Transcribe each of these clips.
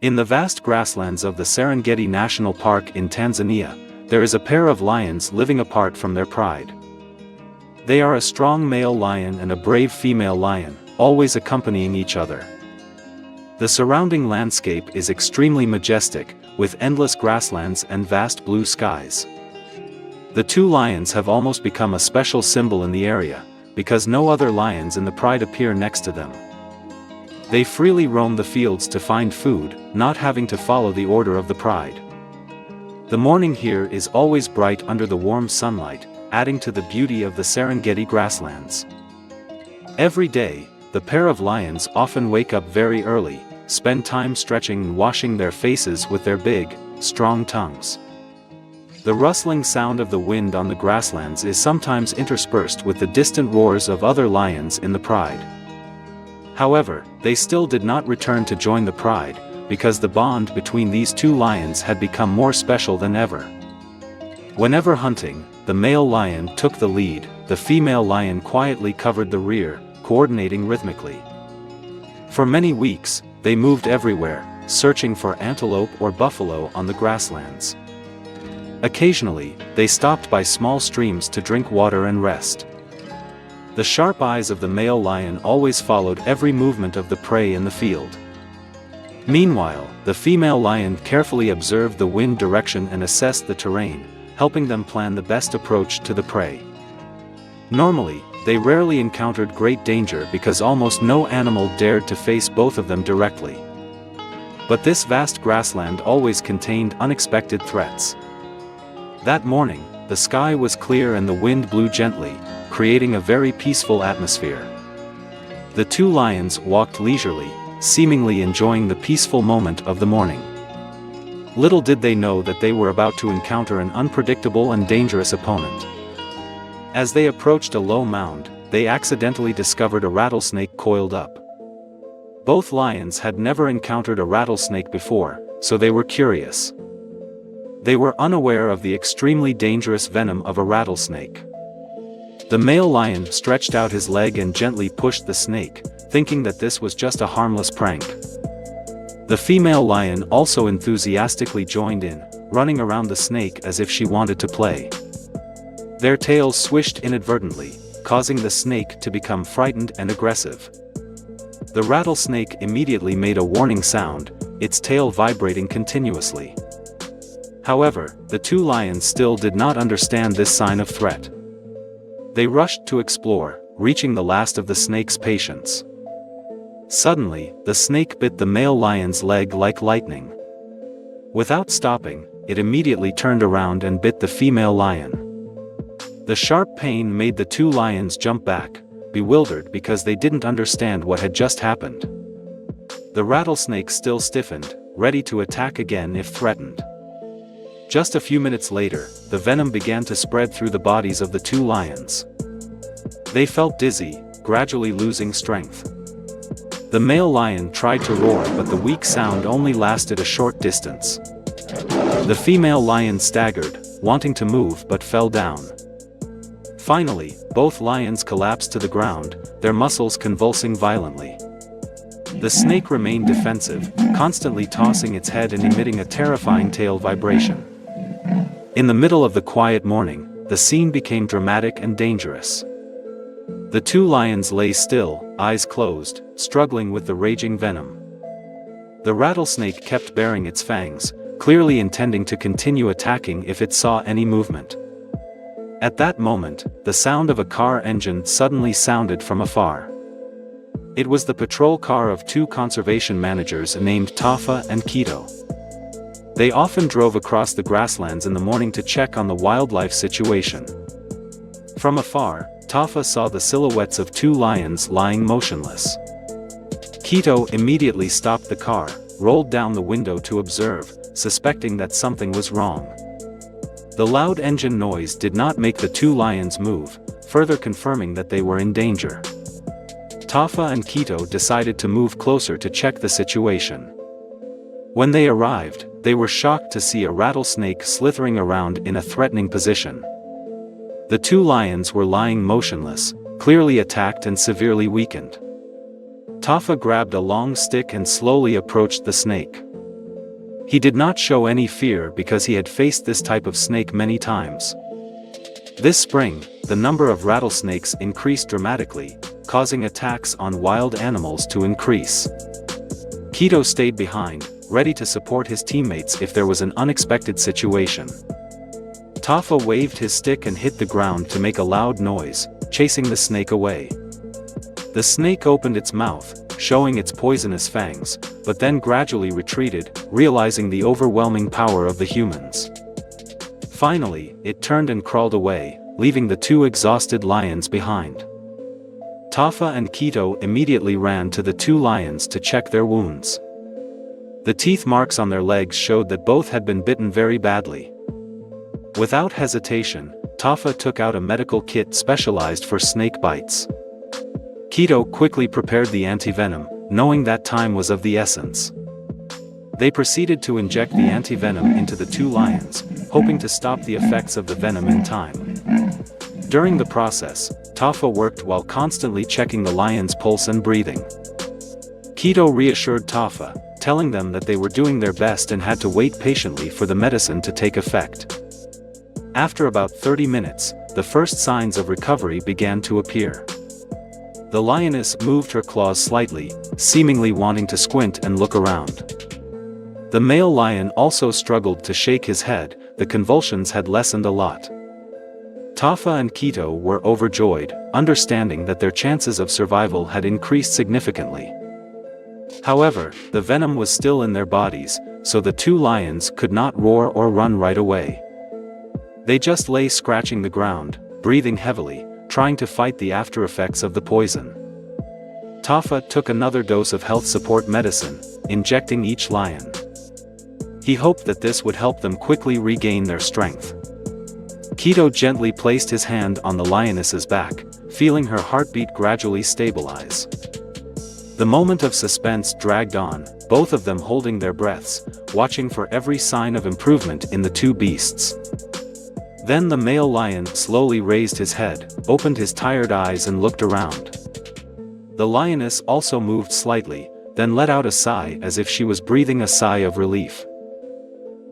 In the vast grasslands of the Serengeti National Park in Tanzania, there is a pair of lions living apart from their pride. They are a strong male lion and a brave female lion, always accompanying each other. The surrounding landscape is extremely majestic, with endless grasslands and vast blue skies. The two lions have almost become a special symbol in the area, because no other lions in the pride appear next to them. They freely roam the fields to find food, not having to follow the order of the pride. The morning here is always bright under the warm sunlight, adding to the beauty of the Serengeti grasslands. Every day, the pair of lions often wake up very early, spend time stretching and washing their faces with their big, strong tongues. The rustling sound of the wind on the grasslands is sometimes interspersed with the distant roars of other lions in the pride. However, they still did not return to join the pride, because the bond between these two lions had become more special than ever. Whenever hunting, the male lion took the lead, the female lion quietly covered the rear, coordinating rhythmically. For many weeks, they moved everywhere, searching for antelope or buffalo on the grasslands. Occasionally, they stopped by small streams to drink water and rest. The sharp eyes of the male lion always followed every movement of the prey in the field. Meanwhile, the female lion carefully observed the wind direction and assessed the terrain, helping them plan the best approach to the prey. Normally, they rarely encountered great danger because almost no animal dared to face both of them directly. But this vast grassland always contained unexpected threats. That morning, the sky was clear and the wind blew gently, creating a very peaceful atmosphere. The two lions walked leisurely, seemingly enjoying the peaceful moment of the morning. Little did they know that they were about to encounter an unpredictable and dangerous opponent. As they approached a low mound, they accidentally discovered a rattlesnake coiled up. Both lions had never encountered a rattlesnake before, so they were curious. They were unaware of the extremely dangerous venom of a rattlesnake. The male lion stretched out his leg and gently pushed the snake, thinking that this was just a harmless prank. The female lion also enthusiastically joined in, running around the snake as if she wanted to play. Their tails swished inadvertently, causing the snake to become frightened and aggressive. The rattlesnake immediately made a warning sound, its tail vibrating continuously. However, the two lions still did not understand this sign of threat. They rushed to explore, reaching the last of the snake's patience. Suddenly, the snake bit the male lion's leg like lightning. Without stopping, it immediately turned around and bit the female lion. The sharp pain made the two lions jump back, bewildered because they didn't understand what had just happened. The rattlesnake still stiffened, ready to attack again if threatened. Just a few minutes later, the venom began to spread through the bodies of the two lions. They felt dizzy, gradually losing strength. The male lion tried to roar, but the weak sound only lasted a short distance. The female lion staggered, wanting to move but fell down. Finally, both lions collapsed to the ground, their muscles convulsing violently. The snake remained defensive, constantly tossing its head and emitting a terrifying tail vibration. In the middle of the quiet morning, the scene became dramatic and dangerous. The two lions lay still, eyes closed, struggling with the raging venom. The rattlesnake kept baring its fangs, clearly intending to continue attacking if it saw any movement. At that moment, the sound of a car engine suddenly sounded from afar. It was the patrol car of two conservation managers named Tafa and Kito. They often drove across the grasslands in the morning to check on the wildlife situation. From afar, Tafa saw the silhouettes of two lions lying motionless. Kito immediately stopped the car, rolled down the window to observe, suspecting that something was wrong. The loud engine noise did not make the two lions move, further confirming that they were in danger. Tafa and Kito decided to move closer to check the situation. When they arrived, they were shocked to see a rattlesnake slithering around in a threatening position. The two lions were lying motionless, clearly attacked and severely weakened. Tafa grabbed a long stick and slowly approached the snake. He did not show any fear because he had faced this type of snake many times. This spring, the number of rattlesnakes increased dramatically, causing attacks on wild animals to increase. Keto stayed behind, ready to support his teammates if there was an unexpected situation. Tafa waved his stick and hit the ground to make a loud noise, chasing the snake away. The snake opened its mouth, showing its poisonous fangs, but then gradually retreated, realizing the overwhelming power of the humans. Finally, it turned and crawled away, leaving the two exhausted lions behind. Tafa and Keto immediately ran to the two lions to check their wounds. The teeth marks on their legs showed that both had been bitten very badly. Without hesitation, Tafa took out a medical kit specialized for snake bites. Keto quickly prepared the antivenom, knowing that time was of the essence. They proceeded to inject the antivenom into the two lions, hoping to stop the effects of the venom in time. During the process, Tafa worked while constantly checking the lions' pulse and breathing. Keto reassured Tafa, telling them that they were doing their best and had to wait patiently for the medicine to take effect. After about 30 minutes, the first signs of recovery began to appear. The lioness moved her claws slightly, seemingly wanting to squint and look around. The male lion also struggled to shake his head. The convulsions had lessened a lot. Tafa and Keto were overjoyed, understanding that their chances of survival had increased significantly. However, the venom was still in their bodies, so the two lions could not roar or run right away. They just lay scratching the ground, breathing heavily, trying to fight the after effects of the poison. Tafa took another dose of health support medicine, injecting each lion. He hoped that this would help them quickly regain their strength. Keto gently placed his hand on the lioness's back, feeling her heartbeat gradually stabilize. The moment of suspense dragged on, both of them holding their breaths, watching for every sign of improvement in the two beasts. Then the male lion slowly raised his head, opened his tired eyes and looked around. The lioness also moved slightly, then let out a sigh as if she was breathing a sigh of relief.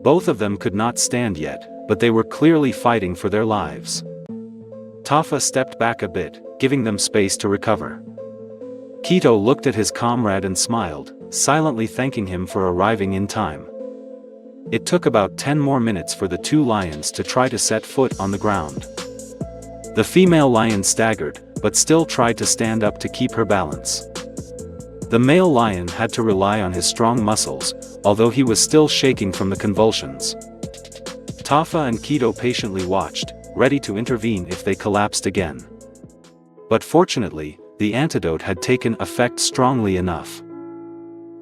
Both of them could not stand yet, but they were clearly fighting for their lives. Tafa stepped back a bit, giving them space to recover. Keto looked at his comrade and smiled, silently thanking him for arriving in time. It took about 10 more minutes for the two lions to try to set foot on the ground. The female lion staggered, but still tried to stand up to keep her balance. The male lion had to rely on his strong muscles, although he was still shaking from the convulsions. Tafa and Keto patiently watched, ready to intervene if they collapsed again. But fortunately, the antidote had taken effect strongly enough.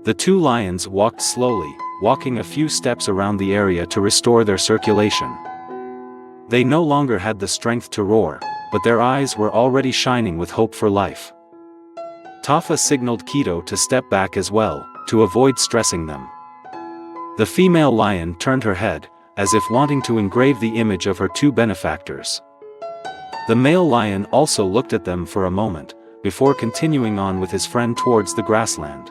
The two lions walked slowly, walking a few steps around the area to restore their circulation. They no longer had the strength to roar, but their eyes were already shining with hope for life. Tafa signaled Keto to step back as well, to avoid stressing them. The female lion turned her head, as if wanting to engrave the image of her two benefactors. The male lion also looked at them for a moment, before continuing on with his friend towards the grassland.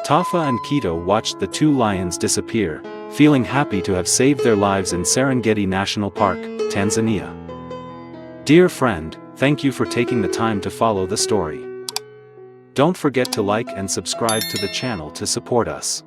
Tafa and Keto watched the two lions disappear, feeling happy to have saved their lives in Serengeti National Park, Tanzania. Dear friend, thank you for taking the time to follow the story. Don't forget to like and subscribe to the channel to support us.